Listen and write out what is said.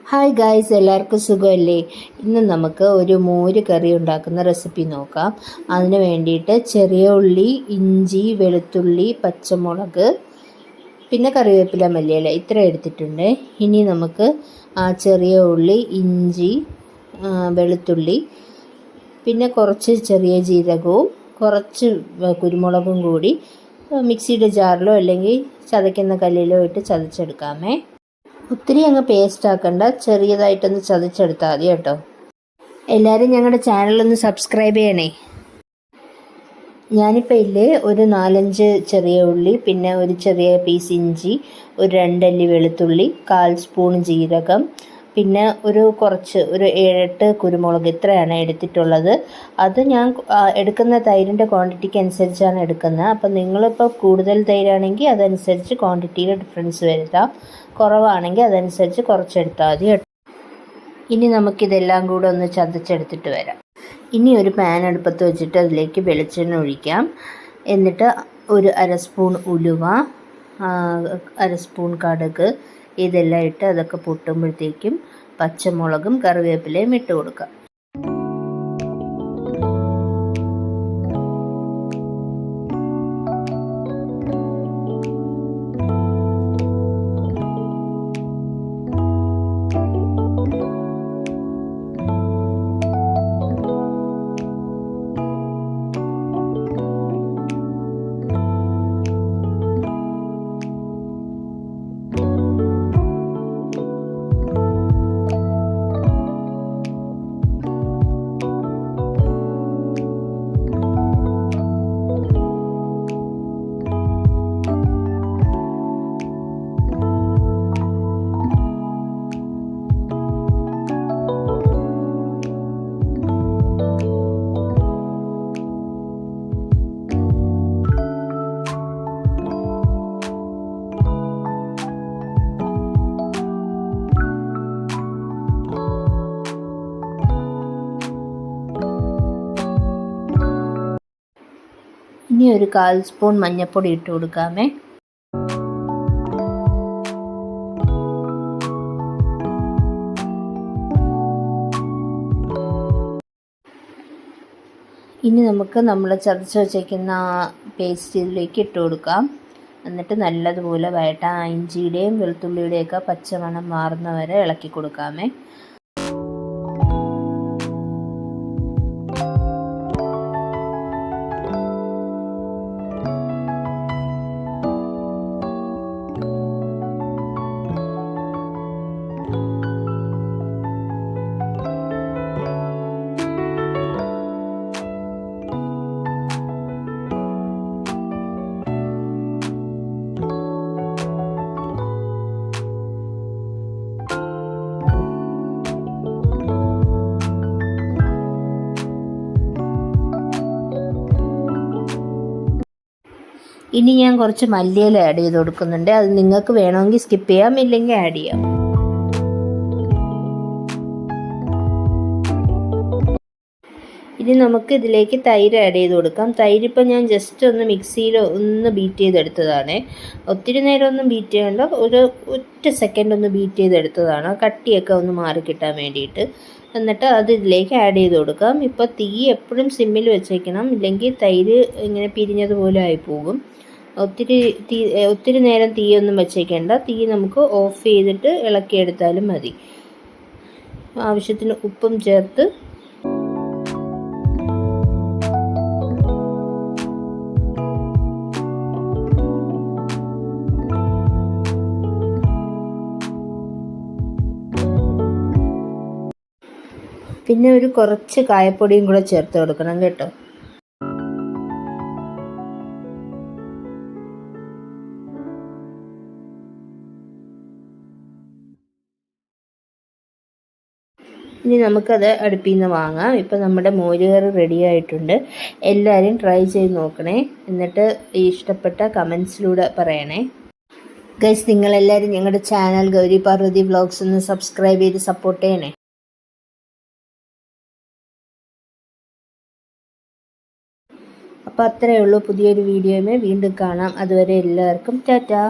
Hi guys, എല്ലാവർക്കും സുഖമല്ലേ? ഇന്ന് നമുക്ക് ഒരു മോര് കറി ഉണ്ടാക്കുന്ന റെസിപ്പി നോക്കാം. അതിന് വേണ്ടിയിട്ട് ചെറിയ ഉള്ളി, ഇഞ്ചി, വെളുത്തുള്ളി, പച്ചമുളക്, പിന്നെ കറിവേപ്പില, മല്ലിയില ഇത്ര എടുത്തിട്ടുണ്ട്. ഇനി നമുക്ക് ചെറിയ ഉള്ളി, ഇഞ്ചി, വെളുത്തുള്ളി, പിന്നെ കുറച്ച് ചെറിയ ജീരകവും കുറച്ച് കുരുമുളകും കൂടി മിക്സിയുടെ ജാറിലോ അല്ലെങ്കിൽ ചതയ്ക്കുന്ന കല്ലിലോ ഇട്ട് ചതച്ചെടുക്കാമേ. ഒത്തിരി അങ്ങ് പേസ്റ്റ് ആക്കണ്ട, ചെറിയതായിട്ടൊന്ന് ചതച്ചെടുത്താൽ മതി കേട്ടോ. എല്ലാവരും ഞങ്ങളുടെ ചാനലൊന്ന് സബ്സ്ക്രൈബ് ചെയ്യണേ. ഞാനിപ്പോൾ ഒരു 4-5 ചെറിയ ഉള്ളി, പിന്നെ ഒരു ചെറിയ പീസ് ഇഞ്ചി, ഒരു 2 അല്ലി വെളുത്തുള്ളി, 1/4 സ്പൂൺ ജീരകം, പിന്നെ ഒരു 7-8 കുരുമുളക് ഇത്രയാണ് എടുത്തിട്ടുള്ളത്. അത് ഞാൻ എടുക്കുന്ന തൈരിൻ്റെ ക്വാണ്ടിറ്റിക്ക് അനുസരിച്ചാണ് എടുക്കുന്നത്. അപ്പം നിങ്ങളിപ്പോൾ കൂടുതൽ തൈരാണെങ്കിൽ അതനുസരിച്ച് ക്വാണ്ടിറ്റിയിൽ ഡിഫറൻസ് വരുത്താം. കുറവാണെങ്കിൽ അതനുസരിച്ച് കുറച്ചെടുത്താൽ മതി. ഇനി നമുക്കിതെല്ലാം കൂടെ ഒന്ന് ചതച്ചെടുത്തിട്ട് വരാം. ഇനി ഒരു പാൻ അടുപ്പത്ത് വെച്ചിട്ട് അതിലേക്ക് വെളിച്ചെണ്ണ ഒഴിക്കാം. എന്നിട്ട് ഒരു 1/2 സ്പൂൺ ഉലുവ, 1/2 സ്പൂൺ കടുക് ഇതെല്ലാം ഇട്ട് അതൊക്കെ പൊട്ടുമ്പോഴത്തേക്കും പച്ചമുളകും കറിവേപ്പിലയും ഇട്ട് കൊടുക്കാം. ഇനി ഒരു 1/4 സ്പൂൺ മഞ്ഞൾപ്പൊടി ഇട്ട് കൊടുക്കാമേ. ഇനി നമുക്ക് നമ്മൾ ചതച്ച് വച്ചേക്കുന്ന പേസ്റ്റ് ഇതിലേക്ക് ഇട്ട് കൊടുക്കാം. എന്നിട്ട് നല്ലതുപോലെ വഴറ്റാം. ഇഞ്ചിയുടെയും വെളുത്തുള്ളിയുടെയൊക്കെ പച്ചമണം മാറുന്നവരെ ഇളക്കി കൊടുക്കാമേ. ഇനി ഞാൻ കുറച്ച് മല്ലിയില ആഡ് ചെയ്ത് കൊടുക്കുന്നുണ്ട്. അത് നിങ്ങൾക്ക് വേണമെങ്കിൽ സ്കിപ്പ് ചെയ്യാം, ഇല്ലെങ്കിൽ ആഡ് ചെയ്യാം. ഇനി നമുക്ക് ഇതിലേക്ക് തൈര് ആഡ് ചെയ്ത് കൊടുക്കാം. തൈര് ഇപ്പം ഞാൻ ജസ്റ്റ് ഒന്ന് മിക്സിയിൽ ഒന്ന് ബീറ്റ് ചെയ്തെടുത്തതാണ്. ഒത്തിരി നേരം ഒന്നും ബീറ്റ് ചെയ്യേണ്ട, ഒറ്റ സെക്കൻഡ് ഒന്ന് ബീറ്റ് ചെയ്തെടുത്തതാണ്. കട്ടിയൊക്കെ ഒന്ന് മാറി കിട്ടാൻ വേണ്ടിയിട്ട്. എന്നിട്ട് അത് ഇതിലേക്ക് ആഡ് ചെയ്ത് കൊടുക്കാം. ഇപ്പോൾ തീ എപ്പോഴും സിമ്മിൽ വെച്ചേക്കണം, ഇല്ലെങ്കിൽ തൈര് ഇങ്ങനെ പിരിഞ്ഞതുപോലെ ആയിപ്പോകും. ഒത്തിരി നേരം തീയൊന്നും വെച്ചേക്കേണ്ട. തീ നമുക്ക് ഓഫ് ചെയ്തിട്ട് ഇളക്കിയെടുത്താലും മതി. ആവശ്യത്തിന് ഉപ്പും ചേർത്ത് പിന്നെ ഒരു കുറച്ച് കായപ്പൊടിയും കൂടെ ചേർത്ത് കൊടുക്കണം കേട്ടോ. ഇനി നമുക്കത് അടുപ്പിൽ നിന്ന് വാങ്ങാം. ഇപ്പം നമ്മുടെ മോരുകറി റെഡി ആയിട്ടുണ്ട്. എല്ലാവരും ട്രൈ ചെയ്ത് നോക്കണേ. എന്നിട്ട് ഇഷ്ടപ്പെട്ട കമൻസിലൂടെ പറയണേ. ഗൈസ്, നിങ്ങളെല്ലാവരും ഞങ്ങളുടെ ചാനൽ ഗൗരി പാർവതി വ്ളോഗ്സ് ഒന്ന് സബ്സ്ക്രൈബ് ചെയ്ത് സപ്പോർട്ട് ചെയ്യണേ. അപ്പോൾ അത്രയേ ഉള്ളൂ. പുതിയൊരു വീഡിയോയുമായി വീണ്ടും കാണാം. അതുവരെ എല്ലാവർക്കും ടാറ്റാ.